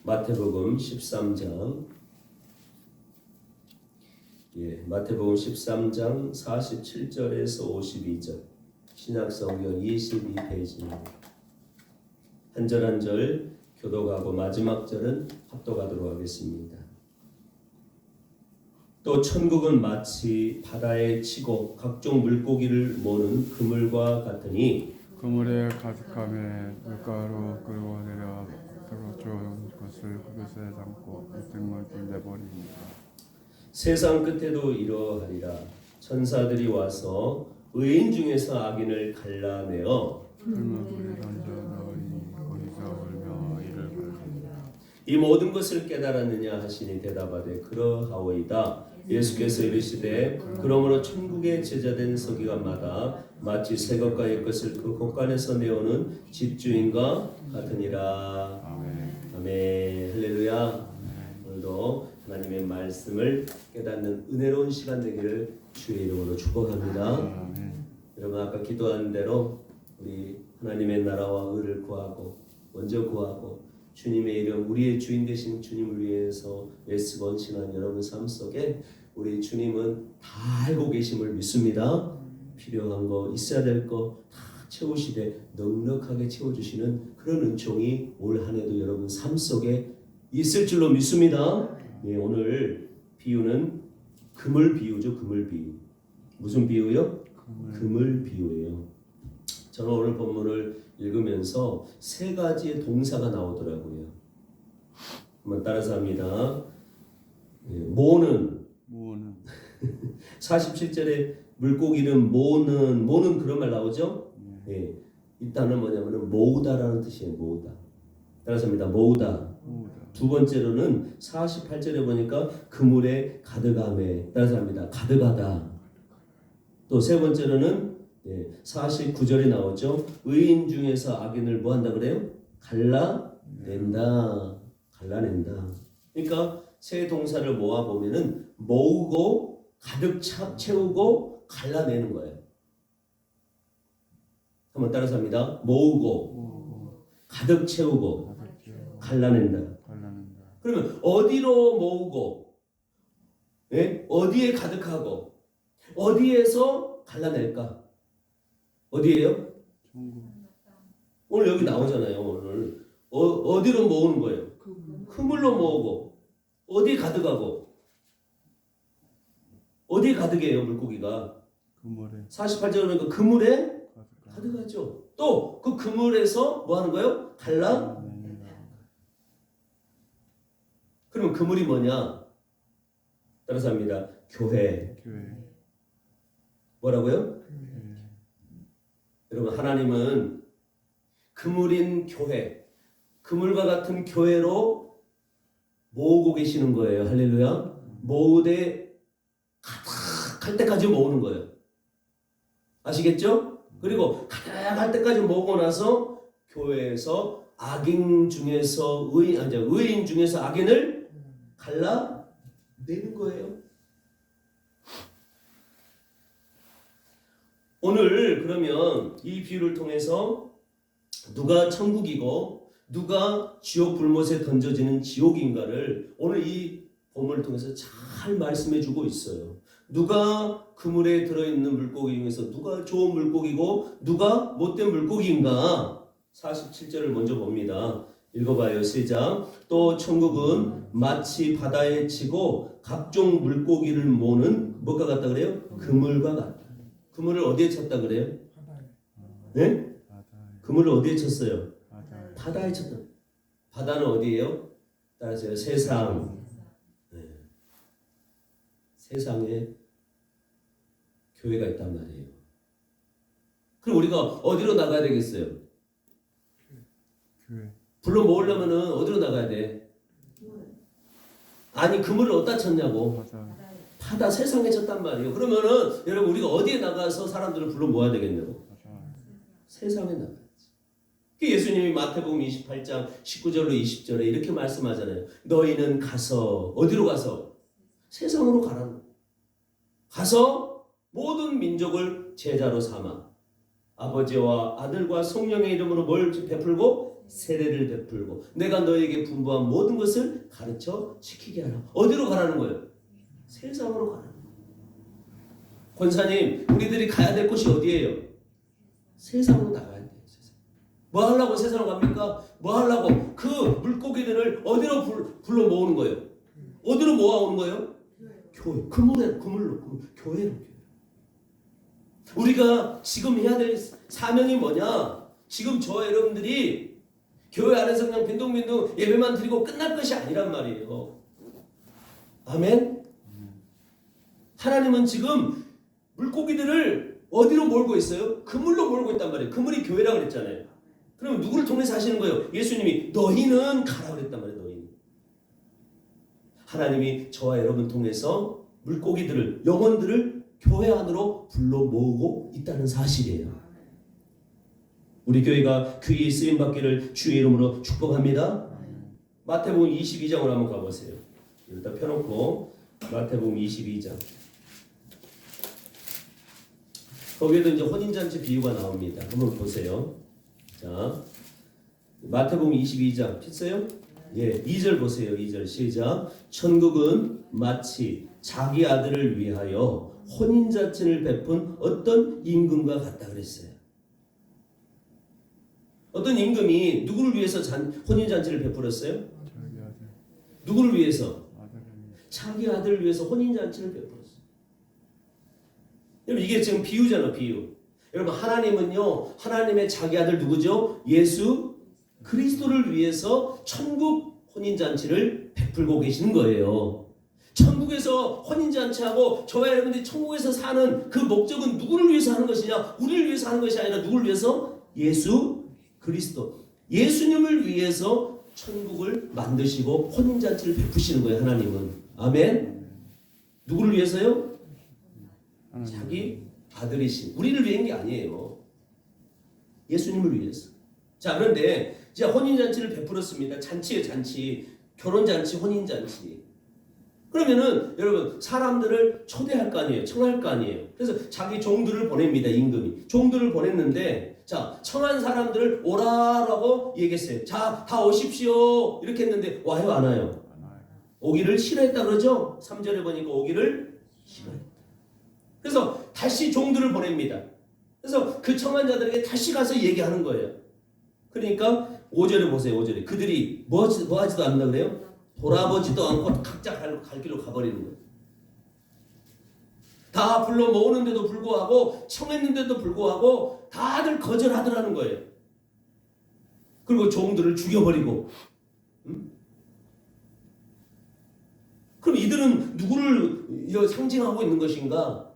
마태복음 13장 마태복음 13장 47절에서 52절 신약성경 22페이지입니다. 한 절 한 절 교독하고 마지막 절은 합독하도록 하겠습니다. 또 천국은 마치 바다에 치고 각종 물고기를 모는 그물과 같으니 그물에 가득함에 물가로 끌고 내려 밭으로 좋은 것을 그것에 담고 등물을 내버립니다. 세상 끝에도 이러하리라. 천사들이 와서 의인 중에서 악인을 갈라내어 불문불에 던져 넣으니 거기서 울며 이를 갈립니다. 이 모든 것을 깨달았느냐 하시니 대답하되 그러하오이다. 예수께서 이르시되 그러므로 천국의 제자된 서기관마다 마치 새 것과 옛 것을 그 곳간에서 내오는 집주인과 같으니라. 아멘. 아멘. 할렐루야. 오늘도 하나님의 말씀을 깨닫는 은혜로운 시간 되기를 주의 이름으로 축복합니다. 아멘. 여러분 아까 기도한 대로 우리 하나님의 나라와 의를 구하고 먼저 구하고 주님의 이름 우리의 주인 되신 주님을 위해서 애쓰고 헌신한 여러분 삶 속에 우리 주님은 다 알고 계심을 믿습니다. 필요한 거 있어야 될 거 다 채우시되 넉넉하게 채워주시는 그런 은총이 올 한 해도 여러분 삶 속에 있을 줄로 믿습니다. 네, 오늘 비유는 그물 비유죠. 그물 비유. 무슨 비유요? 그물 비유예요. 저는 오늘 본문을 읽으면서 세 가지의 동사가 나오더라고요. 한번 따라서 합니다. 모는 47절에 물고기는 모는 그런 말 나오죠? 이 단어는 뭐냐면 모으다라는 뜻이에요. 모으다. 따라서 합니다. 모으다. 두 번째로는 48절에 보니까 그물에 가득함에 따라서 합니다. 가득하다. 또 세 번째로는 49절에 나오죠. 의인 중에서 악인을 뭐 한다 그래요? 갈라낸다. 갈라낸다. 그러니까 세 동사를 모아 보면은 모으고 가득 채우고 갈라내는 거예요. 한번 따라서 합니다. 모으고 가득 채우고 갈라낸다. 그러면 어디로 모으고 어디에 가득하고 어디에서 갈라낼까? 어디예요? 오늘 여기 나오잖아요. 오늘 어디로 모으는 거예요? 그물로 모으고 어디 가득하고 어디에 가득해요? 물고기가 48절은 그물에 가득하죠. 또 그 그물에서 뭐 하는 거예요? 그러면 그물이 뭐냐? 따라서 합니다. 교회. 뭐라고요? 여러분 하나님은 그물인 교회, 그물과 같은 교회로 모으고 계시는 거예요. 할렐루야. 모으되 가득할 때까지 모으는 거예요. 아시겠죠? 그리고 가득할 때까지 모으고 나서 교회에서 악인 중에서 의인 중에서 악인을 갈라내는 거예요. 오늘 그러면 이 비유를 통해서 누가 천국이고 누가 지옥 불못에 던져지는 지옥인가를 오늘 이 본문을 통해서 잘 말씀해 주고 있어요. 누가 그물에 들어있는 물고기 중에서 누가 좋은 물고기고 누가 못된 물고기인가? 47절을 먼저 봅니다. 읽어봐요. 시작. 또 천국은 마치 바다에 치고 각종 물고기를 모는 뭐가 같다 그래요? 그물과 같다. 그물을 어디에 쳤다 그래요? 네? 그물을 어디에 쳤어요? 바다에 쳤다. 바다는 어디예요? 따라서요. 세상. 세상에 교회가 있단 말이에요. 그럼 우리가 어디로 나가야 되겠어요? 불러 모으려면 어디로 나가야 돼? 아니 그물을 어디다 쳤냐고? 바다 세상에 쳤단 말이에요. 그러면은 여러분 우리가 어디에 나가서 사람들을 불러 모아야 되겠냐고? 세상에 나가야지. 예수님이 마태복음 28장 19절로 20절에 이렇게 말씀하잖아요. 너희는 가서 어디로 가서? 세상으로 가라는 거예요. 가서 모든 민족을 제자로 삼아 아버지와 아들과 성령의 이름으로 뭘 베풀고 세례를 베풀고 내가 너에게 분부한 모든 것을 가르쳐 지키게 하라. 어디로 가라는 거예요? 세상으로 가라는 거예요. 권사님, 우리들이 가야 될 곳이 어디예요? 세상으로 나가야 돼요. 세상. 뭐 하려고 세상으로 갑니까? 뭐 하려고? 그 물고기들을 어디로 불러 모으는 거예요? 어디로 모아오는 거예요? 교회. 그물로 교회로. 우리가 지금 해야 될 사명이 뭐냐? 지금 저와 여러분들이 교회 안에서 그냥 빈둥빈둥 예배만 드리고 끝날 것이 아니란 말이에요. 아멘? 하나님은 지금 물고기들을 어디로 몰고 있어요? 그물로 몰고 있단 말이에요. 그물이 교회라고 그랬잖아요. 그럼 누구를 통해서 하시는 거예요? 예수님이 너희는 가라 그랬단 말이에요. 너희는. 하나님이 저와 여러분 통해서 물고기들을, 영혼들을 교회 안으로 불러 모으고 있다는 사실이에요. 우리 교회가 귀히 쓰임받기를 주의 이름으로 축복합니다. 마태복음 22장으로 한번 가보세요. 일단 펴놓고 마태복음 22장. 거기에도 이제 혼인잔치 비유가 나옵니다. 한번 보세요. 자, 마태복음 22장 폈어요? 예, 2절 보세요. 2절 시작. 천국은 마치 자기 아들을 위하여 혼인잔치를 베푼 어떤 임금과 같다 그랬어요. 어떤 임금이 누구를 위해서 혼인잔치를 베풀었어요? 자기 아들. 누구를 위해서? 아들입니다. 자기 아들을 위해서 혼인잔치를 베풀었어요. 여러분 이게 지금 비유잖아, 비유. 여러분 하나님은요, 하나님의 자기 아들 누구죠? 예수 그리스도를 위해서 천국 혼인잔치를 베풀고 계시는 거예요. 천국에서 혼인잔치하고 저와 여러분들이 천국에서 사는 그 목적은 누구를 위해서 하는 것이냐? 우리를 위해서 하는 것이 아니라 누구를 위해서? 예수 그리스도. 예수님을 위해서 천국을 만드시고 혼인잔치를 베푸시는 거예요. 하나님은. 아멘. 누구를 위해서요? 자기 아들이신 우리를 위한 게 아니에요. 예수님을 위해서. 자, 그런데 이제 혼인잔치를 베풀었습니다. 잔치예요, 잔치. 결혼잔치, 혼인잔치. 그러면은 여러분 사람들을 초대할 거 아니에요. 청할 거 아니에요. 그래서 자기 종들을 보냅니다. 임금이. 종들을 보냈는데 자, 청한 사람들을 오라라고 얘기했어요. 자, 다 오십시오. 이렇게 했는데 와요, 안 와요? 오기를 싫어했다 그러죠? 3절에 보니까 오기를 싫어했다. 그래서 다시 종들을 보냅니다. 그래서 그 청한 자들에게 다시 가서 얘기하는 거예요. 그러니까 5절에 보세요. 5절에 그들이 뭐 하지도 않나 그래요? 돌아보지도 않고 각자 갈 길로 가버리는 거예요. 다 불러 모으는데도 불구하고 청했는데도 불구하고 다들 거절하더라는 거예요. 그리고 종들을 죽여버리고. 그럼 이들은 누구를 상징하고 있는 것인가?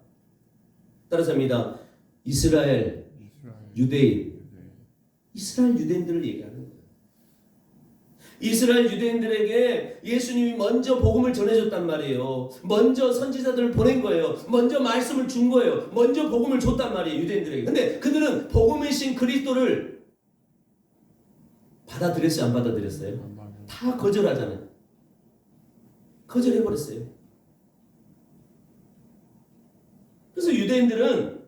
따라서 합니다. 이스라엘 유대인. 이스라엘 유대인들을 얘기하는 거예요. 이스라엘 유대인들에게 예수님이 먼저 복음을 전해줬단 말이에요. 먼저 선지자들을 보낸 거예요. 먼저 말씀을 준 거예요. 먼저 복음을 줬단 말이에요. 유대인들에게. 근데 그들은 복음이신 그리스도를 받아들였어요? 안 받아들였어요? 다 거절하잖아요. 거절해버렸어요. 그래서 유대인들은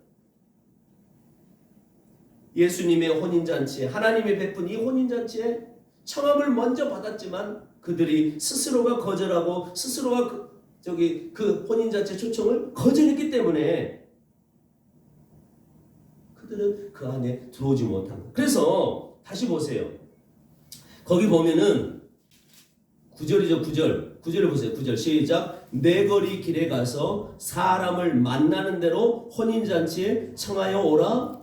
예수님의 혼인잔치에 하나님이 베푼 이 혼인잔치에 청함을 먼저 받았지만 그들이 스스로가 거절하고 스스로가 그 혼인잔치 초청을 거절했기 때문에 그들은 그 안에 들어오지 못한 거예요. 그래서 다시 보세요. 거기 보면은 9절이죠. 9절을 보세요. 9절 시작. 내 거리 길에 가서 사람을 만나는 대로 혼인잔치에 청하여 오라.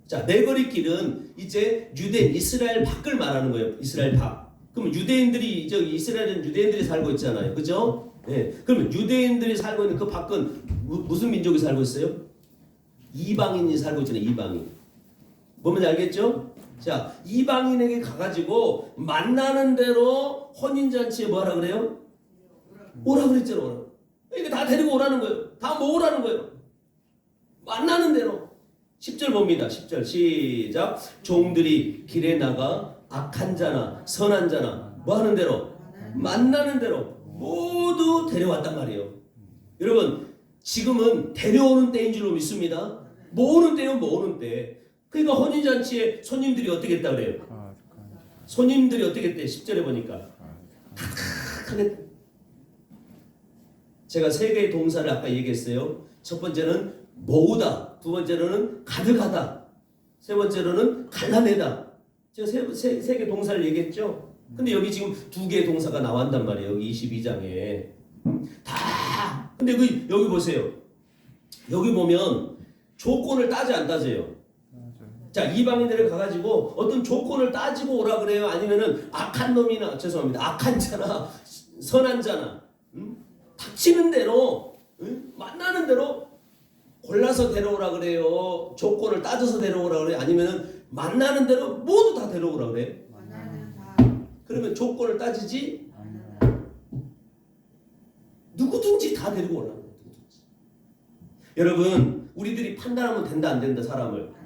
자, 내거리 길은 이제 유대인 이스라엘 밖을 말하는 거예요. 이스라엘 밖. 그럼 유대인들이 이스라엘은 유대인들이 살고 있잖아요. 그죠? 네. 그러면 유대인들이 살고 있는 그 밖은 무슨 민족이 살고 있어요? 이방인이 살고 있잖아요. 이방인. 뭔지 알겠죠? 자, 이방인에게 가가지고 만나는 대로 혼인잔치에 뭐하라 그래요? 오라 그랬잖아요. 오라. 그러니까 다 데리고 오라는 거예요. 다 모으라는 거예요. 만나는 대로. 10절 봅니다. 10절 시작. 종들이 길에 나가 악한 자나 선한 자나 뭐 하는 대로? 만나는 대로 모두 데려왔단 말이에요. 여러분 지금은 데려오는 때인 줄로 믿습니다. 모으는 때요, 모으는 때. 그러니까 혼인잔치에 손님들이 어떻게 했다 그래요? 손님들이 어떻게 했대? 10절에 보니까 하겠다. 제가 세 개의 동사를 아까 얘기했어요. 첫 번째는 모으다, 두 번째로는 가득하다, 세 번째로는 갈라내다. 제가 세 개 동사를 얘기했죠. 근데 여기 지금 두 개의 동사가 나온단 말이에요. 여기 22장에 다. 근데 여기 보세요. 여기 보면 조건을 따지 안 따져요. 자, 이방인들을 가가지고 어떤 조건을 따지고 오라 그래요? 아니면은 악한 놈이나, 죄송합니다, 악한 자나 선한 자나, 닥치는 대로, 만나는 대로 골라서 데려오라 그래요? 조건을 따져서 데려오라 그래요? 아니면은 만나는 대로 모두 다 데려오라 그래요? 그러면 조건을 따지지 누구든지 다 데리고 오라는 거예요. 누구든지. 여러분, 우리들이 판단하면 된다 안 된다 사람을.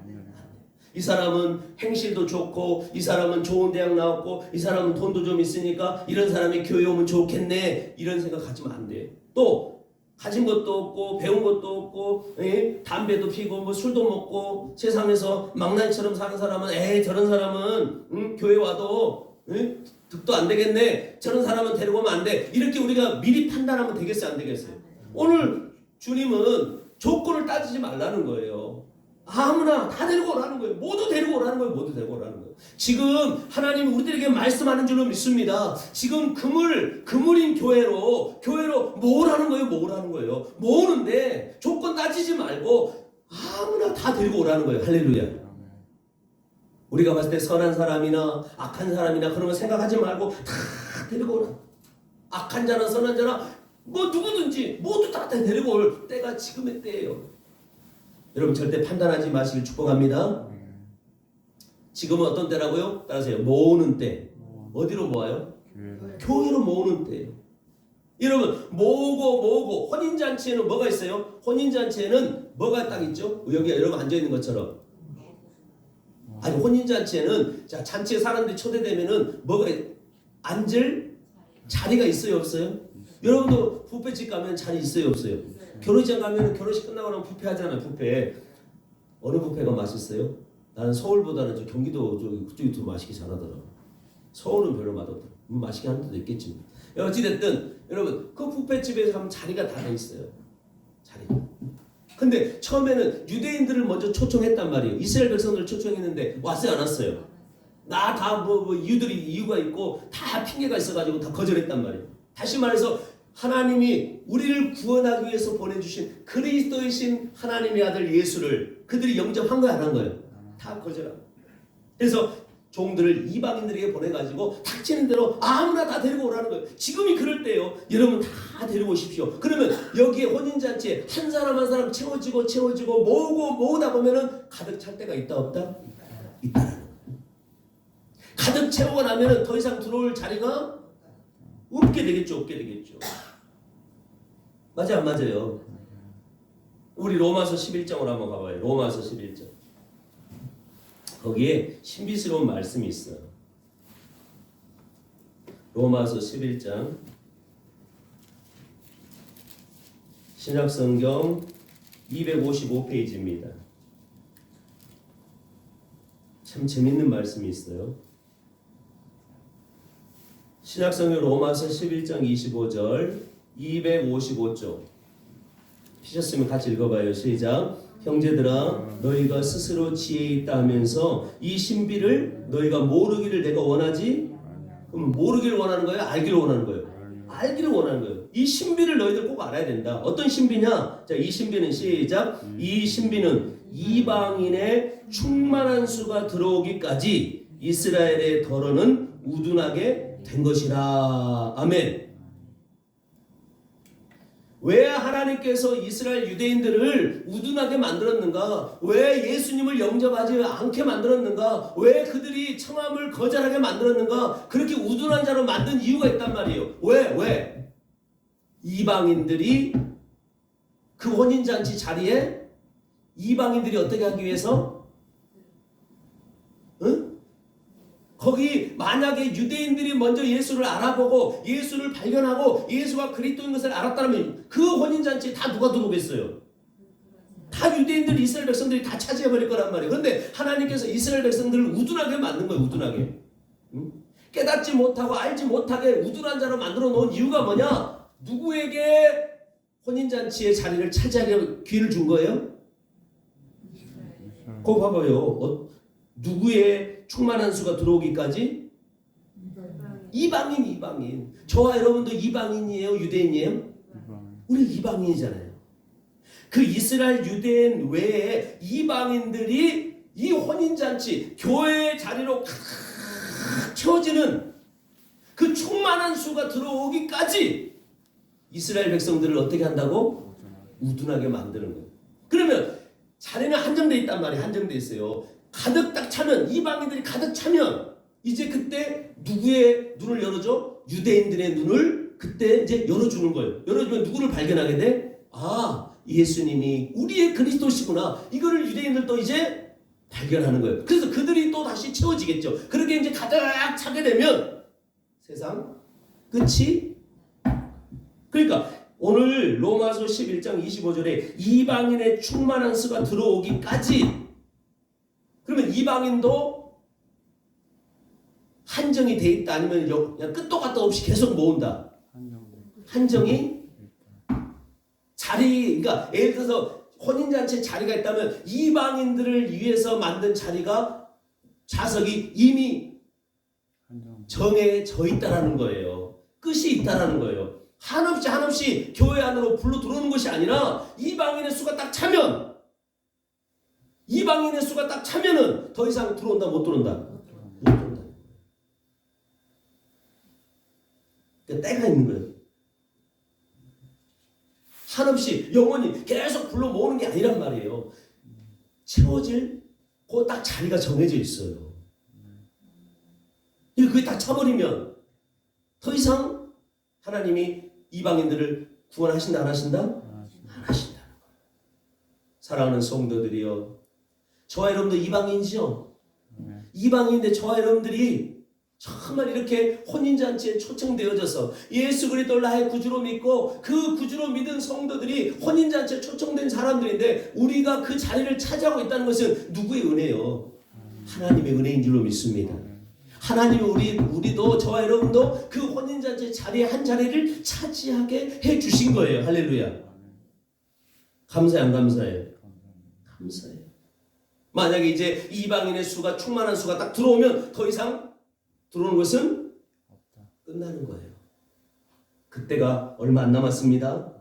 이 사람은 행실도 좋고, 이 사람은 좋은 대학 나왔고, 이 사람은 돈도 좀 있으니까 이런 사람이 교회 오면 좋겠네, 이런 생각 가지면 안 돼. 또 가진 것도 없고 배운 것도 없고, 담배도 피고 뭐 술도 먹고 세상에서 망나니처럼 사는 사람은 저런 사람은 교회 와도 득도 안 되겠네, 저런 사람은 데리고 오면 안 돼, 이렇게 우리가 미리 판단하면 되겠어요 안 되겠어요? 오늘 주님은 조건을 따지지 말라는 거예요. 아무나 다 데리고 오라는 거예요. 모두 데리고 오라는 거예요. 모두 데리고 오라는 거예요. 지금 하나님이 우리들에게 말씀하는 줄로 믿습니다. 지금 그물인 교회로 모으라는 거예요. 모으라는 거예요. 모으는데 조건 따지지 말고 아무나 다 데리고 오라는 거예요. 할렐루야. 우리가 봤을 때 선한 사람이나 악한 사람이나 그런 거 생각하지 말고 다 데리고 오라. 악한 자나 선한 자나 뭐 누구든지 모두 다 데리고 올 때가 지금의 때예요. 여러분, 절대 판단하지 마시길 축복합니다. 지금은 어떤 때라고요? 따라서요. 모으는 때. 어디로 모아요? 교회로 모으는 때예요. 여러분, 모으고 혼인잔치에는 뭐가 있어요? 혼인잔치에는 뭐가 딱 있죠? 여기 여러분 앉아있는 것처럼. 아니, 혼인잔치에는 자, 잔치에 사람들이 초대되면은 뭐가 앉을 자리가 있어요 없어요? 여러분도 뷔페집 가면 자리 있어요 없어요? 결혼식 가면 결혼식 끝나고 나면 뷔페 하잖아요. 뷔페. 어느 뷔페가 맛있어요? 나는 서울보다는 저 경기도 그쪽이 더 맛있게 잘하더라고. 서울은 별로 맛없더라고. 맛있게 하는 데도 있겠지. 어찌됐든 여러분, 그 뷔페집에서 가면 자리가 다 돼 있어요. 자리가. 근데 처음에는 유대인들을 먼저 초청했단 말이에요. 이스라엘 백성들을 초청했는데 왔어요 안 왔어요? 나 다 이유가 있고 다 핑계가 있어가지고 다 거절했단 말이에요. 다시 말해서 하나님이 우리를 구원하기 위해서 보내주신 그리스도이신 하나님의 아들 예수를 그들이 영접한 거야 안 한 거예요? 다 거절하고. 그래서 종들을 이방인들에게 보내가지고 닥치는 대로 아무나 다 데리고 오라는 거예요. 지금이 그럴 때예요. 여러분 다 데리고 오십시오. 그러면 여기에 혼인잔치에 한 사람 한 사람 채워지고 모으다 보면은 가득 찰 때가 있다 없다? 있다라는 거예요. 가득 채우고 나면은 더 이상 들어올 자리가 없게 되겠죠. 맞아요 안 맞아요? 우리 로마서 11장으로 한번 가봐요. 로마서 11장. 거기에 신비스러운 말씀이 있어요. 로마서 11장 신약성경 255페이지입니다. 참 재밌는 말씀이 있어요. 신약성경 로마서 11장 25절 255쪽 피셨으면 같이 읽어봐요. 시작. 형제들아, 너희가 스스로 지혜 있다 하면서 이 신비를 너희가 모르기를 내가 원하지? 그럼 모르기를 원하는 거예요? 알기를 원하는 거예요? 알기를 원하는 거예요. 이 신비를 너희들 꼭 알아야 된다. 어떤 신비냐? 자, 이 신비는 시작. 이 신비는 이방인의 충만한 수가 들어오기까지 이스라엘의 덜어는 우둔하게 된 것이라. 아멘. 왜 하나님께서 이스라엘 유대인들을 우둔하게 만들었는가? 왜 예수님을 영접하지 않게 만들었는가? 왜 그들이 청함을 거절하게 만들었는가? 그렇게 우둔한 자로 만든 이유가 있단 말이에요. 왜? 이방인들이 그 혼인잔치 자리에 이방인들이 어떻게 하기 위해서? 응? 거기 만약에 유대인들이 먼저 예수를 알아보고 예수를 발견하고 예수가 그리스도인 것을 알았다면 그 혼인잔치에 다 누가 들어오겠어요? 다 유대인들, 이스라엘 백성들이 다 차지해버릴 거란 말이에요. 그런데 하나님께서 이스라엘 백성들을 우둔하게 만든 거예요. 우둔하게. 깨닫지 못하고 알지 못하게 우둔한 자로 만들어 놓은 이유가 뭐냐? 누구에게 혼인잔치의 자리를 차지하려 기회를 준 거예요? 그거 봐봐요. 누구의 충만한 수가 들어오기까지? 이방인. 저와 여러분도 이방인이에요? 유대인이에요? 우리 이방인이잖아요. 그 이스라엘 유대인 외에 이방인들이 이 혼인잔치 교회의 자리로 가득 채워지는 그 충만한 수가 들어오기까지 이스라엘 백성들을 어떻게 한다고? 우둔하게 만드는 거예요. 그러면 자리는 한정돼 있단 말이에요. 한정돼 있어요. 가득 딱 차면, 이방인들이 가득 차면 이제 그때 누구의 눈을 열어줘? 유대인들의 눈을 그때 이제 열어주는 거예요. 열어주면 누구를 발견하게 돼? 아, 예수님이 우리의 그리스도시구나. 이거를 유대인들도 이제 발견하는 거예요. 그래서 그들이 또 다시 채워지겠죠. 그렇게 이제 가득 차게 되면 세상 끝이. 그러니까 오늘 로마서 11장 25절에 이방인의 충만한 수가 들어오기까지, 그러면 이방인도 한정이 돼 있다 아니면 그냥 끝도 갔다 없이 계속 모은다. 한정이 자리, 그러니까 예를 들어서 혼인잔치에 자리가 있다면 이방인들을 위해서 만든 자리가 좌석이 이미 정해져 있다라는 거예요. 끝이 있다라는 거예요. 한없이 교회 안으로 불러 들어오는 것이 아니라 이방인의 수가 딱 차면, 이방인의 수가 딱 차면은 더 이상 들어온다 못 들어온다? 못 들어온다. 그러니까 때가 있는 거예요. 한없이 영원히 계속 불러 모으는 게 아니란 말이에요. 채워질 그 딱 자리가 정해져 있어요. 그게 다 차버리면 더 이상 하나님이 이방인들을 구원하신다 안 하신다? 안 하신다는 거예요. 사랑하는 성도들이여, 저와 여러분도 이방인이죠? 이방인인데 저와 여러분들이 정말 이렇게 혼인잔치에 초청되어져서 예수 그리스도를 나의 구주로 믿고 그 구주로 믿은 성도들이 혼인잔치에 초청된 사람들인데 우리가 그 자리를 차지하고 있다는 것은 누구의 은혜요? 하나님의 은혜인 줄로 믿습니다. 하나님이 우리도 저와 여러분도 그 혼인잔치 자리에 한 자리를 차지하게 해주신 거예요. 할렐루야. 감사해 안 감사해요? 감사해요. 만약에 이제 이방인의 수가 충만한 수가 딱 들어오면 더 이상 들어오는 것은 끝나는 거예요. 그때가 얼마 안 남았습니다.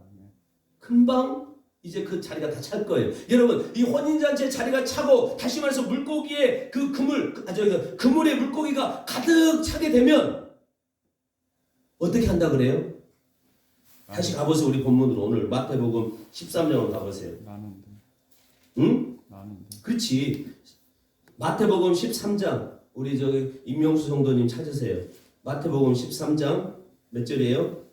금방 이제 그 자리가 다 찰 거예요. 여러분, 이 혼인잔치의 자리가 차고 다시 말해서 물고기의 그 그물의 물고기가 가득 차게 되면 어떻게 한다 그래요? 다시 가보세요. 우리 본문으로 오늘 마태복음 13장으로 가보세요. 나는데. 응? 나는데. 그렇지. 마태복음 13장. 우리 임명수 성도님 찾으세요. 마태복음 13장 몇 절이에요?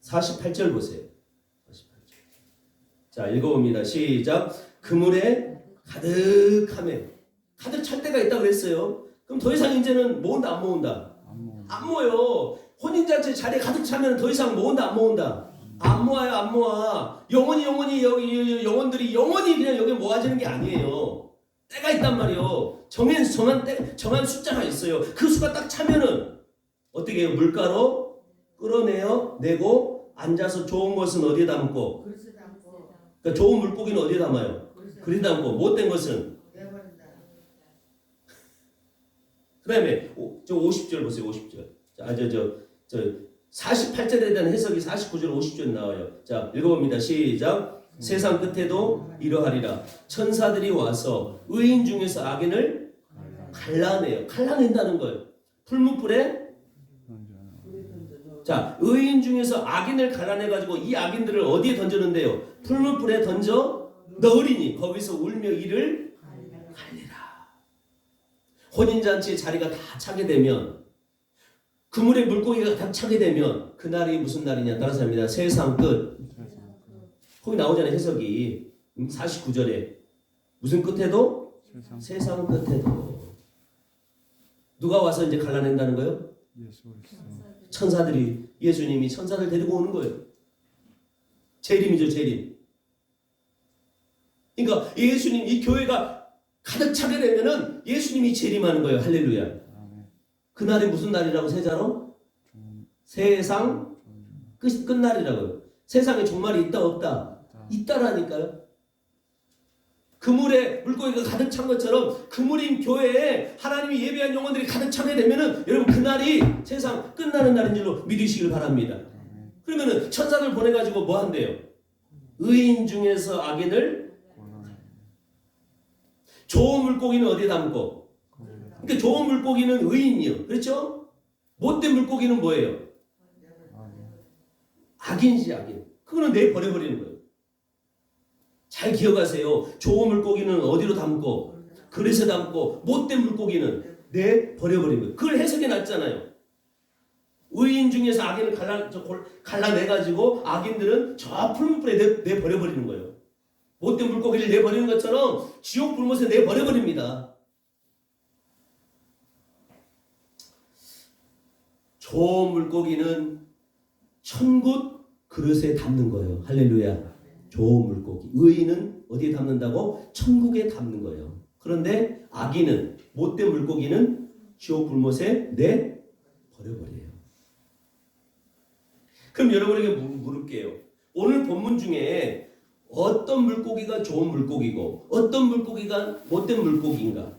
48절 보세요. 48절. 자, 읽어봅니다. 시작. 그물에 가득하면, 가득 찰 때가 있다고 그랬어요. 그럼 더 이상 이제는 모은다 안 모은다? 안 모여요. 혼인잔치 자리에 가득 차면 더 이상 모은다 안 모은다? 안 모아요. 안 모아. 영원히 영혼들이 영원히 그냥 여기 모아지는 게 아니에요. 때가 있단 말이에요. 정한 숫자가 있어요. 그 수가 딱 차면은 어떻게 해요? 물가로 끌어내고 앉아서 좋은 것은 어디에 담고? 그러니까 좋은 물고기는 어디에 담아요? 그릇에 담고. 못된 것은? 그 다음에 저 50절 보세요. 50절. 자, 저 48절에 대한 해석이 49절 50절 나와요. 자, 읽어봅니다. 시작. 세상 끝에도 이러하리라. 천사들이 와서 의인 중에서 악인을 갈라내요. 갈라낸다는 거예요. 풀무불에. 자, 의인 중에서 악인을 갈라내가지고 이 악인들을 어디에 던져는데요? 풀무불에 던져 넣으리니 거기서 울며 이를 갈리라. 혼인잔치의 자리가 다 차게 되면, 그물에 물고기가 다 차게 되면 그날이 무슨 날이냐? 따라서 합니다. 세상 끝. 거기 나오잖아요. 해석이 49절에 무슨 끝에도? 세상 끝에도. 누가 와서 이제 갈라낸다는 거예요? 천사들이, 예수님이 천사들 데리고 오는 거예요. 재림이죠. 재림. 그러니까 예수님, 이 교회가 가득 차게 되면은 예수님이 재림하는 거예요. 할렐루야. 그날이 무슨 날이라고 세자로? 세상 끝날이라고요. 세상에 종말이 있다 없다? 있다라니까요. 그물에 물고기가 가득 찬 것처럼 그물인 교회에 하나님이 예배한 영혼들이 가득 차게 되면은 여러분 그날이 세상 끝나는 날인 줄로 믿으시길 바랍니다. 그러면은 천사들 보내가지고 뭐 한대요? 의인 중에서 악인을 좋은 물고기는 어디에 담고? 그러니까 좋은 물고기는 의인이요. 그렇죠? 못된 물고기는 뭐예요? 악인이지 악인. 그거는 내버려버리는 거예요. 잘 기억하세요. 좋은 물고기는 어디로 담고 그릇에 담고 못된 물고기는 내버려버리는 거예요. 그걸 해석해 놨잖아요. 의인 중에서 악인을 갈라내가지고 악인들은 저 푸른 불에 내버려버리는 거예요. 못된 물고기를 내버리는 것처럼 지옥 불못에 내버려버립니다. 좋은 물고기는 천국 그릇에 담는 거예요. 할렐루야. 좋은 물고기. 의인은 어디에 담는다고? 천국에 담는 거예요. 그런데 악인은, 못된 물고기는 지옥 불못에 내버려버려요. 그럼 여러분에게 물을게요. 오늘 본문 중에 어떤 물고기가 좋은 물고기고 어떤 물고기가 못된 물고기인가?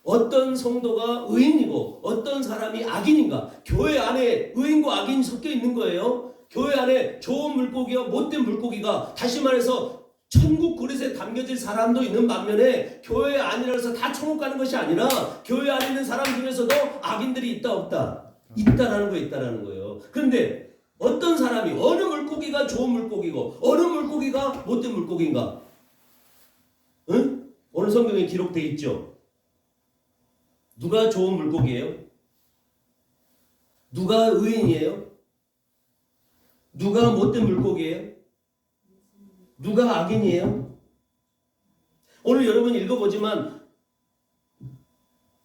어떤 성도가 의인이고 어떤 사람이 악인인가? 교회 안에 의인과 악인이 섞여 있는 거예요. 교회 안에 좋은 물고기와 못된 물고기가, 다시 말해서 천국 그릇에 담겨질 사람도 있는 반면에 교회 안이라서 다 천국 가는 것이 아니라 교회 안에 있는 사람 중에서도 악인들이 있다 없다? 있다라는 거 있다라는 거예요. 그런데 어떤 사람이, 어느 물고기가 좋은 물고기고 어느 물고기가 못된 물고기인가? 응? 오늘 성경에 기록되어 있죠. 누가 좋은 물고기예요? 누가 의인이에요? 누가 못된 물고기예요? 누가 악인이에요? 오늘 여러분 읽어보지만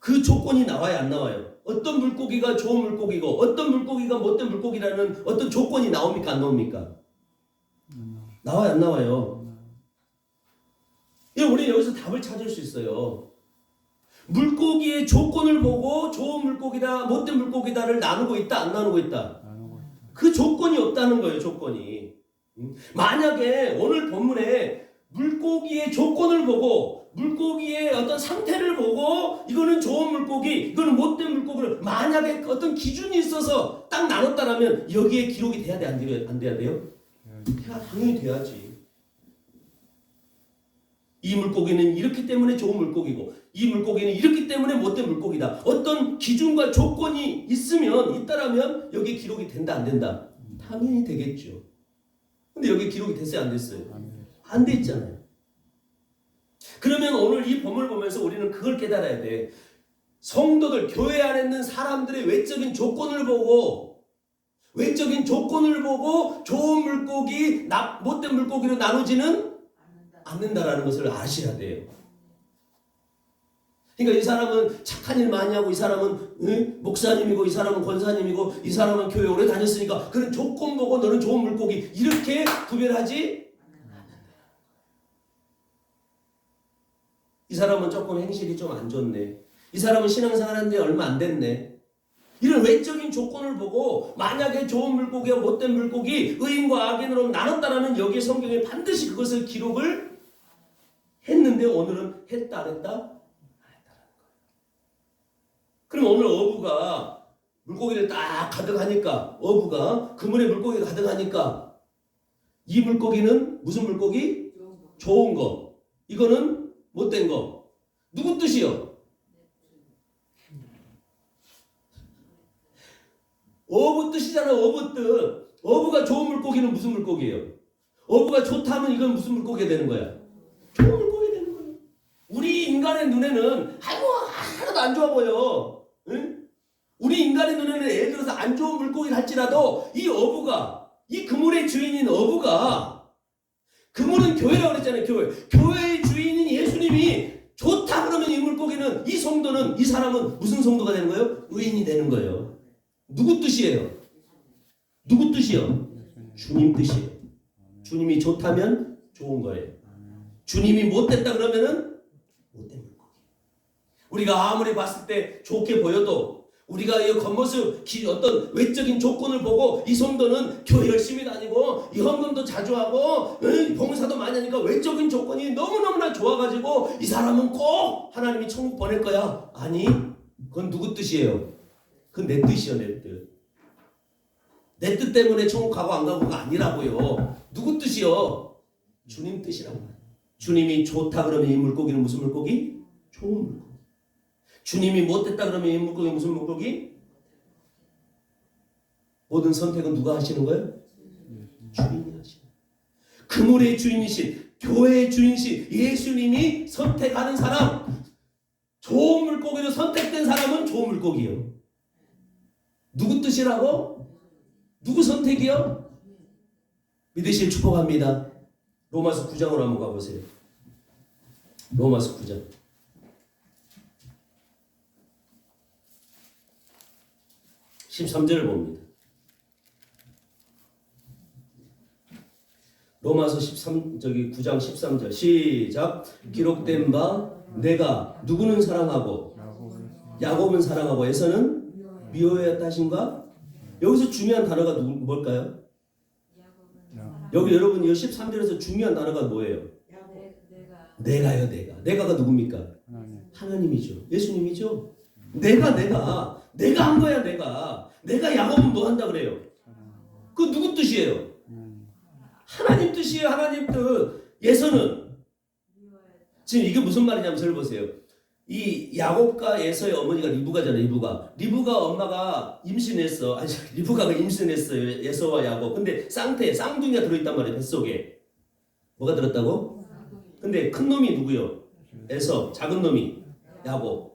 그 조건이 나와요, 안 나와요? 어떤 물고기가 좋은 물고기고 어떤 물고기가 못된 물고기라는 어떤 조건이 나옵니까, 안 나옵니까? 나와요, 안 나와요? 우리는 여기서 답을 찾을 수 있어요. 물고기의 조건을 보고 좋은 물고기다, 못된 물고기다를 나누고 있다, 안 나누고 있다? 그 조건이 없다는 거예요, 조건이. 만약에 오늘 본문에 물고기의 조건을 보고 물고기의 어떤 상태를 보고 이거는 좋은 물고기, 이거는 못된 물고기를 만약에 어떤 기준이 있어서 딱 나눴다라면 여기에 기록이 돼야 돼, 안 돼야 돼요? 당연히 돼야지. 이 물고기는 이렇기 때문에 좋은 물고기고 이 물고기는 이렇기 때문에 못된 물고기다. 어떤 기준과 조건이 있다라면 여기에 기록이 된다, 안 된다? 당연히 되겠죠. 근데 여기 기록이 됐어요, 안 됐어요? 안 돼 있잖아요. 그러면 오늘 이 본문을 보면서 우리는 그걸 깨달아야 돼. 성도들, 교회 안에 있는 사람들의 외적인 조건을 보고 좋은 물고기, 못된 물고기로 나누지는 않는다라는 것을 아셔야 돼요. 그러니까 이 사람은 착한 일 많이 하고 이 사람은 목사님이고 이 사람은 권사님이고 이 사람은 교회 오래 다녔으니까 그런 조건 보고 너는 좋은 물고기, 이렇게 구별하지 않는다. 이 사람은 조금 행실이 좀 안 좋네. 이 사람은 신앙생활 하는데 얼마 안 됐네. 이런 외적인 조건을 보고 만약에 좋은 물고기와 못된 물고기, 의인과 악인으로 나눴다라면 여기에 성경에 반드시 그것을 기록을 했는데 오늘은 했다 안 했다? 그럼 오늘 어부가 물고기를 딱 가득하니까, 어부가 그물에 물고기가 가득하니까 이 물고기는 무슨 물고기? 좋은 거. 이거는 못된 거. 누구 뜻이요? 어부 뜻이잖아요. 어부 뜻. 어부가 좋은 물고기는 무슨 물고기예요? 어부가 좋다면 이건 무슨 물고기가 되는 거야? 좋은 물고기가 되는 거예요. 우리 인간의 눈에는 하나도 안 좋아 보여. 응? 우리 인간의 눈에는 예를 들어서 안 좋은 물고기를 할지라도 이 어부가, 이 그물의 주인인 어부가, 그물은 교회라고 그랬잖아요. 교회의 주인인 예수님이 좋다 그러면 이 물고기는, 이 성도는, 이 사람은 무슨 성도가 되는 거예요? 의인이 되는 거예요. 누구 뜻이에요? 누구 뜻이요? 주님 뜻이에요. 주님이 좋다면 좋은 거예요. 주님이 못됐다 그러면은 못된 물고기. 우리가 아무리 봤을 때 좋게 보여도, 우리가 이 겉모습, 어떤 외적인 조건을 보고 이 성도는 교회 열심히 다니고 이 헌금도 자주 하고 봉사도 많이 하니까 외적인 조건이 너무너무나 좋아가지고 이 사람은 꼭 하나님이 천국 보낼 거야. 아니, 그건 누구 뜻이에요? 그건 내 뜻이요, 내 뜻. 내 뜻 때문에 천국 가고 안 가고가 아니라고요. 누구 뜻이요? 주님 뜻이라고. 주님이 좋다 그러면 이 물고기는 무슨 물고기? 좋은 물고기. 주님이 못됐다 그러면 이 물고기 무슨 물고기? 모든 선택은 누가 하시는 거예요? 주님이 하시는 거예요. 그물의 주인이신, 교회의 주인이신 예수님이 선택하는 사람, 좋은 물고기로 선택된 사람은 좋은 물고기요. 누구 뜻이라고? 누구 선택이요? 믿으실 축복합니다. 로마서 9장으로 한번 가보세요. 로마서 9장. (13절을) 봅니다. 로마서 9장 13절 시작. 기록된 바 내가 누구는 사랑하고 야곱은 사랑하고 에서는 미워하였다 하신가? 여기서 중요한 단어가 뭘까요? 여기 여러분 이 13절에서 중요한 단어가 뭐예요? 내가요. 내가가 누굽니까? 하나님이죠. 예수님이죠. 내가 한 거야. 내가 야곱은 뭐 한다 그래요? 그 누구 뜻이에요? 하나님 뜻이에요. 하나님 뜻. 에서는 지금 이게 무슨 말이냐면 잘 보세요. 이 야곱과 에서의 어머니가 리브가잖아요. 리브가 엄마가 임신했어. 아니 리브가가 임신했어요. 에서와 야곱. 근데 쌍둥이가 들어있단 말이에요. 뱃속에. 뭐가 들었다고? 근데 큰 놈이 누구요? 에서. 작은 놈이 야곱.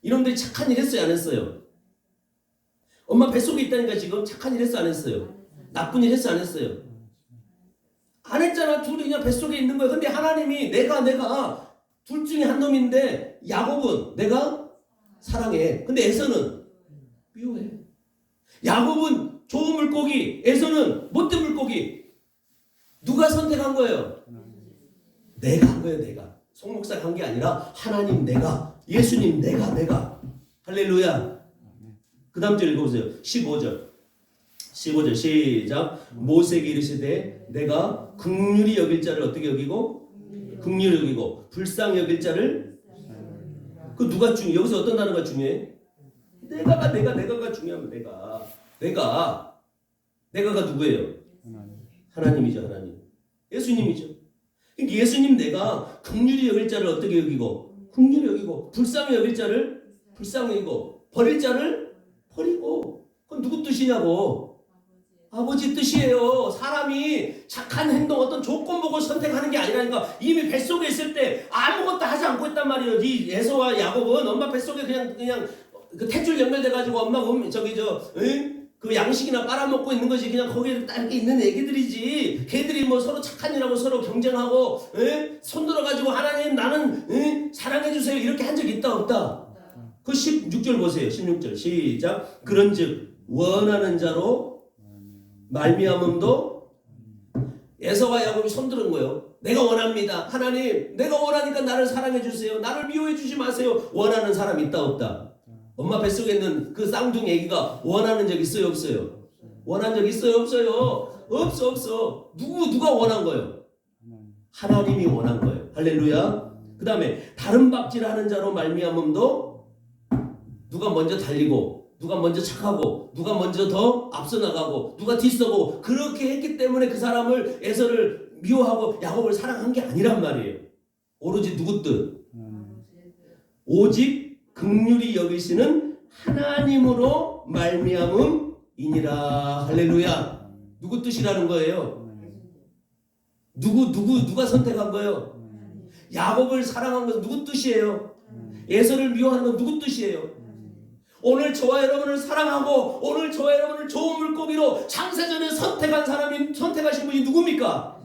이놈들이 착한 일 했어요? 안 했어요? 엄마 뱃속에 있다니까 지금 착한 일 했어? 안 했어요? 나쁜 일 했어? 안 했어요? 안 했잖아. 둘이 그냥 뱃속에 있는 거야. 근데 하나님이 내가 둘 중에 한 놈인데 야곱은 내가 사랑해. 근데 에서는 미워해. 야곱은 좋은 물고기, 에서는 못된 물고기. 누가 선택한 거예요? 내가 한 거예요. 내가. 송 목사가 한 게 아니라 하나님 내가, 예수님 내가. 할렐루야. 그 다음 절 읽어보세요. 15절 시작. 모세에게 이르시되 내가 긍휼히 여길 자를 어떻게 여기고? 긍휼히 여기고 불쌍히 여길 자를. 그 누가 중요해? 여기서 어떤 단어가 중요해? 내가가 중요하면 내가가 누구예요? 하나님이죠. 하나님. 예수님이죠. 그러니까 예수님 내가 긍휼히 여길 자를 어떻게 여기고? 긍휼히 여기고 불쌍히 여길 자를 불쌍히 여기고 버릴 자를 버리고. 그건 누구 뜻이냐고? 아버지 뜻이에요. 사람이 착한 행동 어떤 조건 보고 선택하는 게 아니라니까. 이미 뱃속에 있을 때 아무것도 하지 않고 있단 말이에요. 이 에서와 야곱은 엄마 뱃속에 그냥 그 탯줄 연결돼가지고 엄마가 그 양식이나 빨아먹고 있는 것이 그냥 거기에 딱 이렇게 있는 애기들이지. 걔들이 뭐 서로 착한 일하고 서로 경쟁하고 손들어가지고 하나님 나는 사랑해주세요 이렇게 한 적 있다 없다? 그 16절 보세요. 16절 시작. 그런즉 원하는 자로 말미암음도 에서와 야곱이 손들은 거예요. 내가 원합니다. 하나님 내가 원하니까 나를 사랑해 주세요. 나를 미워해 주지 마세요. 원하는 사람 있다 없다? 엄마 뱃속에 있는 그 쌍둥이 애기가 원하는 적 있어요 없어요? 원한 적 있어요 없어요? 없어. 누가 원한 거예요? 하나님이 원한 거예요. 할렐루야. 그 다음에 다른 박질하는 자로 말미암음도 누가 먼저 달리고 누가 먼저 착하고 누가 먼저 더 앞서 나가고 누가 뒤서고 그렇게 했기 때문에 그 사람을 에서를 미워하고 야곱을 사랑한 게 아니란 말이에요. 오로지 누구 뜻? 오직 긍휼히 여기시는 하나님으로 말미암음이니라. 할렐루야. 누구 뜻이라는 거예요? 누가 선택한 거예요? 야곱을 사랑한 건 누구 뜻이에요? 에서를 미워하는 건 누구 뜻이에요? 오늘 저와 여러분을 사랑하고 오늘 저와 여러분을 좋은 물고기로 창세전에 선택하신 분이 누굽니까?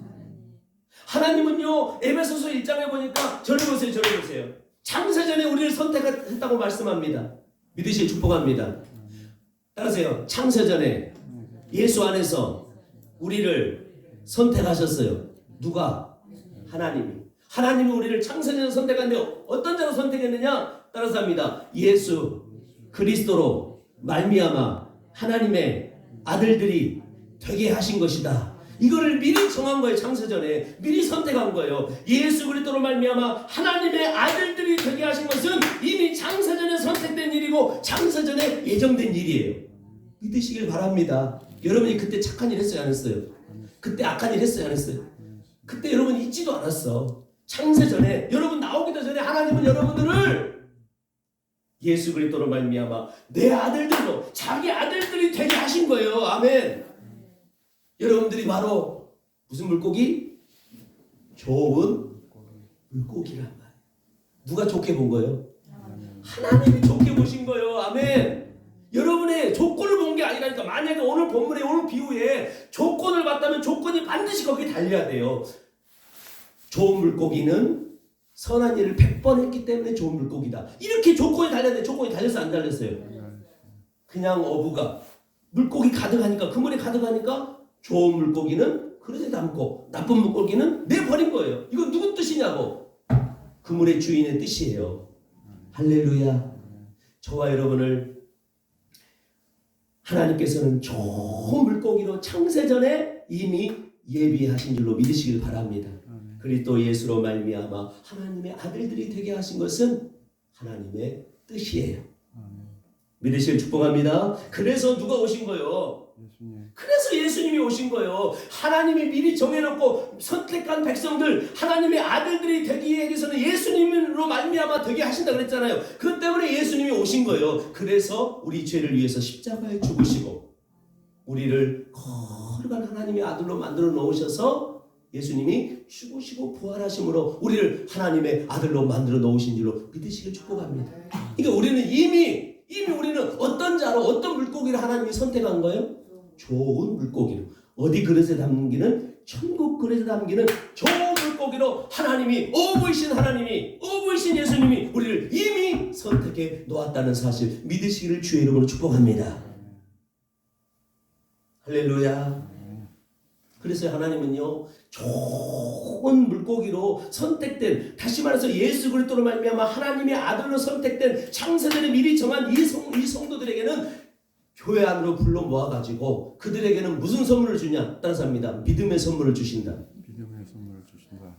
하나님은요. 에베소서 1장에 보니까 저를 보세요. 창세전에 우리를 선택했다고 말씀합니다. 믿으시길 축복합니다. 따라하세요. 창세전에 예수 안에서 우리를 선택하셨어요. 누가? 하나님이 우리를 창세전에 선택했는데 어떤 자로 선택했느냐? 따라서 합니다. 예수. 그리스도로 말미암아 하나님의 아들들이 되게 하신 것이다. 이거를 미리 정한 거예요. 창세전에 미리 선택한 거예요. 예수 그리스도로 말미암아 하나님의 아들들이 되게 하신 것은 이미 창세전에 선택된 일이고 창세전에 예정된 일이에요. 믿으시길 바랍니다. 여러분이 그때 착한 일 했어요, 안 했어요? 그때 악한 일 했어요, 안 했어요? 그때 여러분 잊지도 않았어. 창세전에 여러분 나오기도 전에 하나님은 여러분들을 예수 그리스도로 말미암아 내 아들들로 자기 아들들이 되게 하신 거예요. 아멘. 여러분들이 바로 무슨 물고기? 좋은 물고기란 말이에요. 누가 좋게 본 거예요? 하나님이 좋게 보신 거예요. 아멘. 여러분의 조건을 본 게 아니라니까. 만약에 오늘 본문에 오늘 비유에 조건을 봤다면 조건이 반드시 거기에 달려야 돼요. 좋은 물고기는 선한 일을 100번 했기 때문에 좋은 물고기다. 이렇게 조건이 달렸는데 조건이 달렸어요, 안 달렸어요? 그냥 어부가 물고기 가득하니까, 그물에 가득하니까 좋은 물고기는 그릇에 담고 나쁜 물고기는 내버린 거예요. 이거 누구 뜻이냐고? 그물의 주인의 뜻이에요. 할렐루야. 저와 여러분을 하나님께서는 좋은 물고기로 창세전에 이미 예비하신 줄로 믿으시길 바랍니다. 그리스도 예수로 말미암아 하나님의 아들들이 되게 하신 것은 하나님의 뜻이에요. 믿으시길 축복합니다. 그래서 누가 오신 거예요? 그래서 예수님이 오신 거예요. 하나님이 미리 정해놓고 선택한 백성들, 하나님의 아들들이 되기 위해서는 예수님으로 말미암아 되게 하신다 그랬잖아요. 그것 때문에 예수님이 오신 거예요. 그래서 우리 죄를 위해서 십자가에 죽으시고 우리를 거룩한 하나님의 아들로 만들어 놓으셔서 예수님이 죽으시고 부활하심으로 우리를 하나님의 아들로 만들어 놓으신 줄로 믿으시길 축복합니다. 그러니까 우리는 이미 우리는 어떤 자로 어떤 물고기를 하나님이 선택한 거예요? 좋은 물고기로. 어디 그릇에 담기는 천국 그릇에 담기는 좋은 물고기로 하나님이 어부이신 예수님이 우리를 이미 선택해 놓았다는 사실 믿으시기를 주의 이름으로 축복합니다. 할렐루야. 그래서 하나님은요 좋은 물고기로 선택된, 다시 말해서 예수 그리스도로 말미암아 하나님의 아들로 선택된 창세전에 미리 정한 이 성도들에게는 교회 안으로 불러 모아가지고 그들에게는 무슨 선물을 주냐? 따라서 합니다. 믿음의 선물을 주신다. 믿음의 선물을 주신다.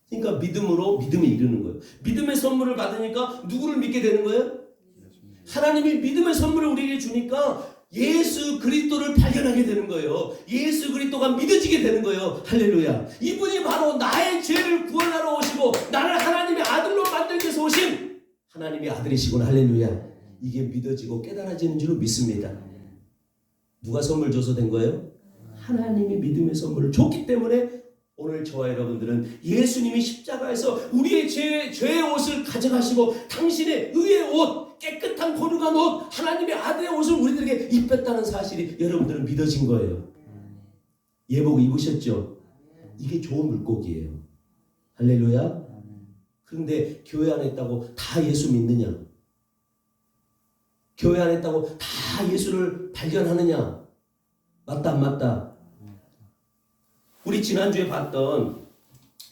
그러니까 믿음으로 믿음이 이르는 거예요. 믿음의 선물을 받으니까 누구를 믿게 되는 거예요? 하나님이 믿음의 선물을 우리에게 주니까 예수 그리스도를 발견하게 되는 거예요. 예수 그리스도가 믿어지게 되는 거예요. 할렐루야. 이분이 바로 나의 죄를 구원하러 오시고 나를 하나님의 아들로 만들기 위해서 오신 하나님의 아들이시구나. 할렐루야. 이게 믿어지고 깨달아지는 줄로 믿습니다. 누가 선물 줘서 된 거예요? 하나님이 믿음의 선물을 줬기 때문에 오늘 저와 여러분들은 예수님이 십자가에서 우리의 죄의 옷을 가져가시고 당신의 의의 옷, 깨끗한 거룩한 옷, 하나님의 아들의 옷을 우리들에게 입혔다는 사실이 여러분들은 믿어진 거예요. 예복 입으셨죠? 이게 좋은 물고기예요. 할렐루야. 그런데 교회 안에 있다고 다 예수 믿느냐? 교회 안에 있다고 다 예수를 발견하느냐? 맞다 안 맞다? 우리 지난주에 봤던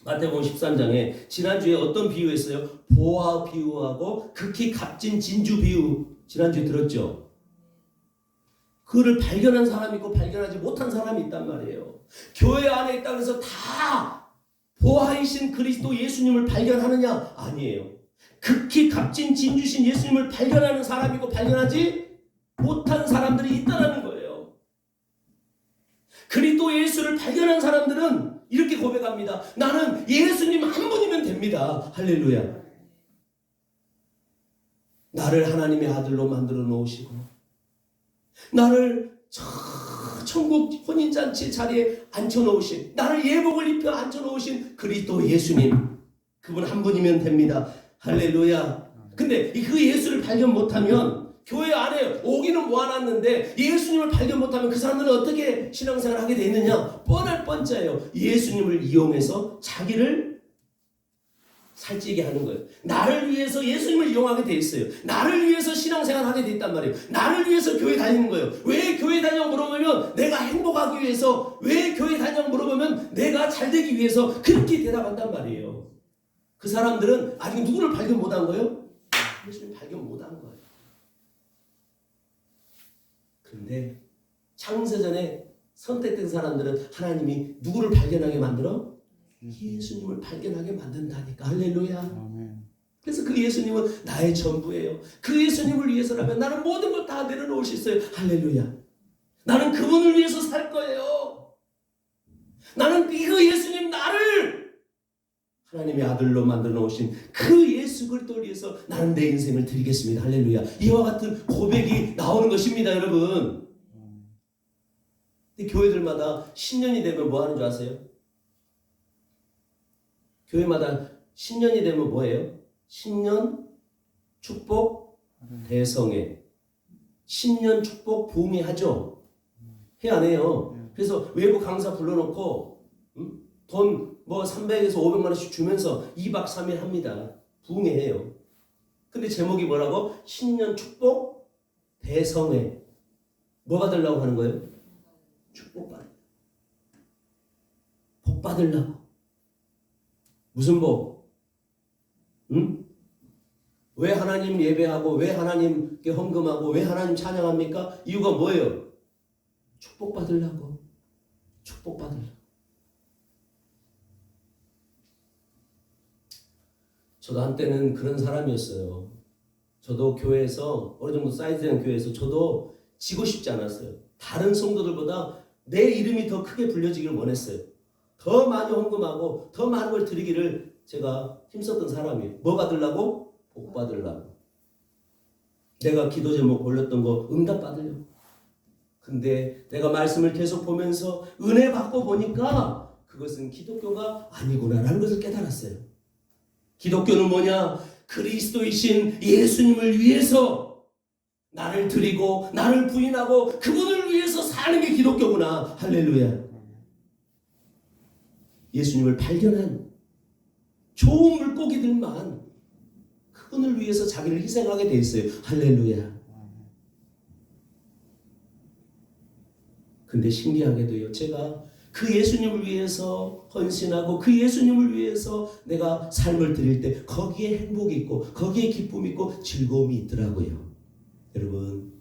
마태복음 13장에 지난주에 어떤 비유했어요? 보화 비유하고 극히 값진 진주 비유 지난주에 들었죠? 그를 발견한 사람이 있고 발견하지 못한 사람이 있단 말이에요. 교회 안에 있다고 해서 다 보화이신 그리스도 예수님을 발견하느냐? 아니에요. 극히 값진 진주신 예수님을 발견하는 사람이고 발견하지 못한 사람들이 있다는 거예요. 그리스도 예수를 발견한 사람들은 이렇게 고백합니다. 나는 예수님 한 분이면 됩니다. 할렐루야. 나를 하나님의 아들로 만들어 놓으시고 나를 천국 혼인잔치 자리에 앉혀놓으신, 나를 예복을 입혀 앉혀놓으신 그리스도 예수님, 그분 한 분이면 됩니다. 할렐루야. 근데 그 예수를 발견 못하면 교회 안에 오기는 모아놨는데 예수님을 발견 못하면 그 사람들은 어떻게 신앙생활을 하게 돼 있느냐? 뻔할 뻔짜예요. 예수님을 이용해서 자기를 살찌게 하는 거예요. 나를 위해서 예수님을 이용하게 돼 있어요. 나를 위해서 신앙생활을 하게 돼 있단 말이에요. 나를 위해서 교회 다니는 거예요. 왜 교회 다니냐고 물어보면 내가 행복하기 위해서, 왜 교회 다니냐고 물어보면 내가 잘 되기 위해서, 그렇게 대답한단 말이에요. 그 사람들은 아직 누구를 발견 못한 거예요? 예수님 발견 못한 거예요. 근데 창세전에 선택된 사람들은 하나님이 누구를 발견하게 만들어? 예수님을 발견하게 만든다니까. 할렐루야. 아멘. 그래서 그 예수님은 나의 전부예요. 그 예수님을 위해서라면 나는 모든 걸 다 내려놓을 수 있어요. 할렐루야. 나는 그분을 위해서 살 거예요. 나는 그 예수님 나를 하나님의 아들로 만들어 놓으신 그 예수 그리스도를 위해서 나는 내 인생을 드리겠습니다. 할렐루야. 이와 같은 고백이 나오는 것입니다, 여러분. 근데 교회들마다 신년이 되면 뭐 하는 줄 아세요? 교회마다 신년이 되면 뭐예요? 신년, 축복, 대성회. 신년, 축복, 부흥회 하죠? 해 안 해요? 그래서 외부 강사 불러놓고 돈 뭐 300에서 500만 원씩 주면서 2박 3일 합니다. 부흥회 해요. 근데 제목이 뭐라고? 신년, 축복, 대성회. 뭐 받으려고 하는 거예요? 축복 받으려고. 복 받으려고. 무슨 복? 응? 왜 하나님 예배하고 왜 하나님께 헌금하고 왜 하나님 찬양합니까? 이유가 뭐예요? 축복 받으려고. 축복 받으려고. 저도 한때는 그런 사람이었어요. 저도 교회에서 어느 정도 사이즈된 교회에서 저도 지고 싶지 않았어요. 다른 성도들보다 내 이름이 더 크게 불려지기를 원했어요. 더 많이 헌금하고 더 많은 걸 드리기를 제가 힘썼던 사람이에요. 뭐 받으려고? 복 받으려고. 내가 기도 제목 올렸던 거 응답 받으려고. 근데 내가 말씀을 계속 보면서 은혜 받고 보니까 그것은 기독교가 아니구나라는 것을 깨달았어요. 기독교는 뭐냐? 그리스도이신 예수님을 위해서 나를 드리고 나를 부인하고 그분을 위해서 사는 게 기독교구나. 할렐루야. 예수님을 발견한 좋은 물고기들만 그분을 위해서 자기를 희생하게 돼 있어요. 할렐루야. 근데 신기하게도요, 제가 그 예수님을 위해서 헌신하고 그 예수님을 위해서 내가 삶을 드릴 때 거기에 행복이 있고 거기에 기쁨이 있고 즐거움이 있더라고요. 여러분,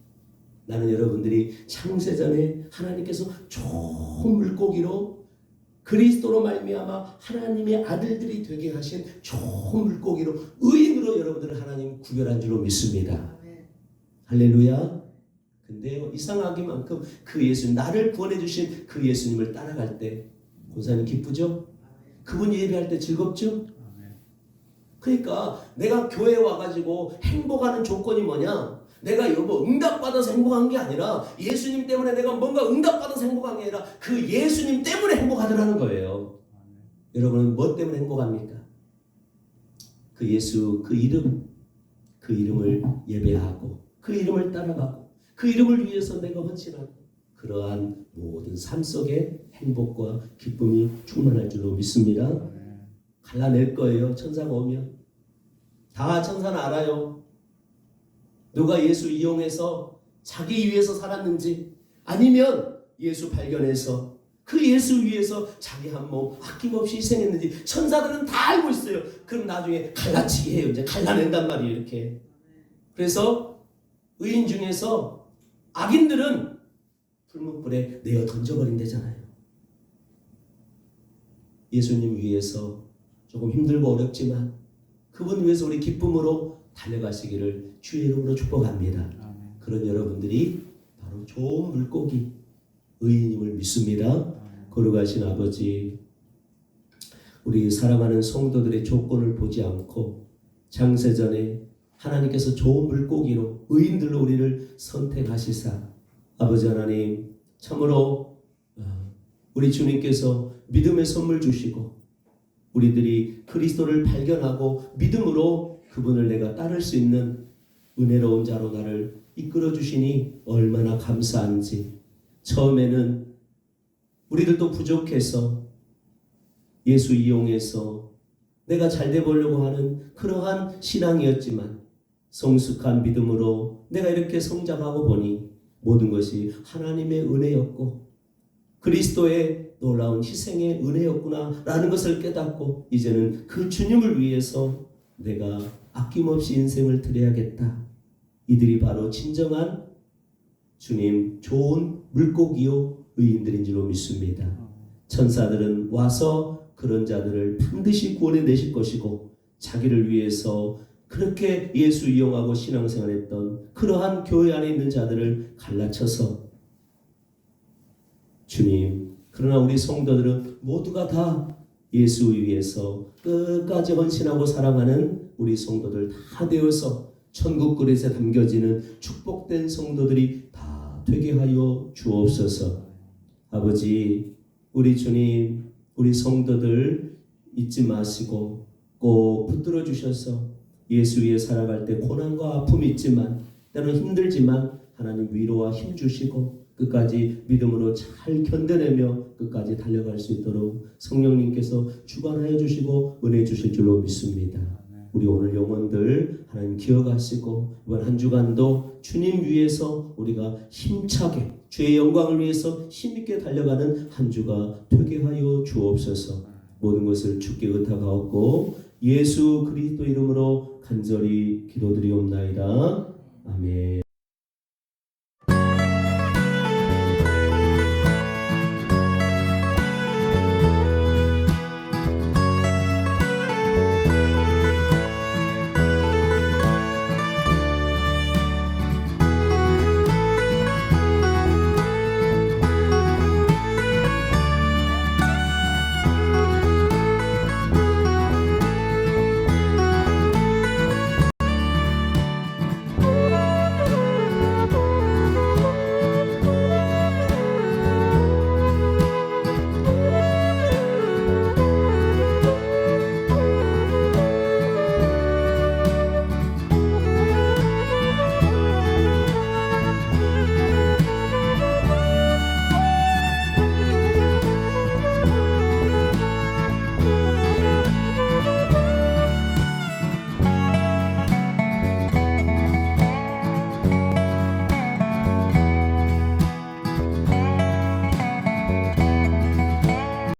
나는 여러분들이 창세전에 하나님께서 좋은 물고기로 그리스도로 말미암아 하나님의 아들들이 되게 하신 좋은 물고기로 의인으로 여러분들을 하나님 구별한 줄로 믿습니다. 할렐루야. 근데요, 이상하기만큼 그 예수님, 나를 구원해 주신 그 예수님을 따라갈 때 권사님 기쁘죠? 그분 예배할 때 즐겁죠? 그러니까 내가 교회에 와가지고 행복하는 조건이 뭐냐? 내가 여보 응답받아서 행복한 게 아니라 예수님 때문에 내가 뭔가 응답받아서 행복한 게 아니라 그 예수님 때문에 행복하더라는 거예요. 여러분은 뭐 때문에 행복합니까? 그 예수, 그 이름, 그 이름을 예배하고 그 이름을 따라가고 그 이름을 위해서 내가 헌신하고 그러한 모든 삶 속에 행복과 기쁨이 충만할 줄로 믿습니다. 갈라낼 거예요. 천사가 오면. 다 천사는 알아요. 누가 예수 이용해서 자기 위해서 살았는지 아니면 예수 발견해서 그 예수 위해서 자기 한 몸 아낌없이 희생했는지 천사들은 다 알고 있어요. 그럼 나중에 갈라치기 해요. 이제 갈라낸단 말이에요. 이렇게. 그래서 의인 중에서 악인들은 불문불에 내어 던져버린대잖아요. 예수님 위해서 조금 힘들고 어렵지만 그분 위해서 우리 기쁨으로 달려가시기를 주의 이름으로 축복합니다. 아멘. 그런 여러분들이 바로 좋은 물고기 의인임을 믿습니다. 아멘. 거룩하신 아버지, 우리 사랑하는 성도들의 조건을 보지 않고 창세전에 하나님께서 좋은 물고기로 의인들로 우리를 선택하시사 아버지 하나님 참으로 우리 주님께서 믿음의 선물 주시고 우리들이 그리스도를 발견하고 믿음으로 그분을 내가 따를 수 있는 은혜로운 자로 나를 이끌어 주시니 얼마나 감사한지. 처음에는 우리들도 부족해서 예수 이용해서 내가 잘돼 보려고 하는 그러한 신앙이었지만 성숙한 믿음으로 내가 이렇게 성장하고 보니 모든 것이 하나님의 은혜였고 그리스도의 놀라운 희생의 은혜였구나 라는 것을 깨닫고 이제는 그 주님을 위해서 내가 아낌없이 인생을 드려야겠다. 이들이 바로 진정한 주님 좋은 물고기요 의인들인 줄로 믿습니다. 천사들은 와서 그런 자들을 반드시 구원해 내실 것이고 자기를 위해서 그렇게 예수 이용하고 신앙생활했던 그러한 교회 안에 있는 자들을 갈라쳐서 주님, 그러나 우리 성도들은 모두가 다 예수 위해서 끝까지 헌신하고 사랑하는 우리 성도들 다 되어서 천국 그릇에 담겨지는 축복된 성도들이 다 되게 하여 주옵소서. 아버지, 우리 주님, 우리 성도들 잊지 마시고 꼭 붙들어 주셔서 예수 위에 살아갈 때 고난과 아픔이 있지만 때로는 힘들지만 하나님 위로와 힘 주시고 끝까지 믿음으로 잘 견뎌내며 끝까지 달려갈 수 있도록 성령님께서 주관하여 주시고 은혜 주실 줄로 믿습니다. 우리 오늘 영혼들 하나님 기억하시고 이번 한 주간도 주님 위해서 우리가 힘차게 주의 영광을 위해서 힘있게 달려가는 한 주가 되게 하여 주옵소서. 모든 것을 주께 의탁하옵고 예수 그리스도 이름으로 간절히 기도드리옵나이다. 아멘.